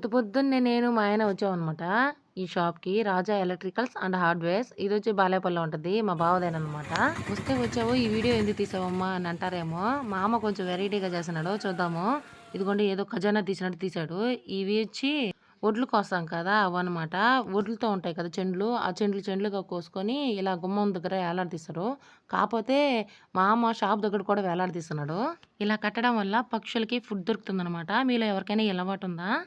పొద్దున్నే నేను మా ఆయన వచ్చామనమాట. ఈ షాప్‌కి రాజా ఎలక్ట్రికల్స్ అండ్ హార్డ్‌వేర్స్. ఇదొచ్చి బాలాయపల్లిలో ఉంటది. మా బావదేననమాట. "వస్తే వచ్చావు ఈ వీడియో ఎందుకు తీసావమ్మా" అని అంటారేమో. మా అమ్మ కొంచెం వెరైటీగా చేస్తున్నాడు చూద్దాము. ఇదిగోండి ఏదో ఖజానా తీసినట్టు తీసాడు. ఇవి వచ్చి వడ్లు కోస్తాం కదా! అవన్నమాట. వడ్లుతో ఉంటాయి కదా చెండ్లు. ఆ చెండ్లు చెండ్లుగా కోసుకొని ఇలా గుమ్మం దగ్గర వేలాడదీస్తారు. కాపోతే మా అమ్మ షాప్ దగ్గర కూడా వేలాడదీస్తున్నాడు. ఇలా కట్టడం వల్ల పక్షులకి ఫుడ్ దొరుకుతుందనమాట. మీలో ఎవరికైనా ఈ అలవాటుందా?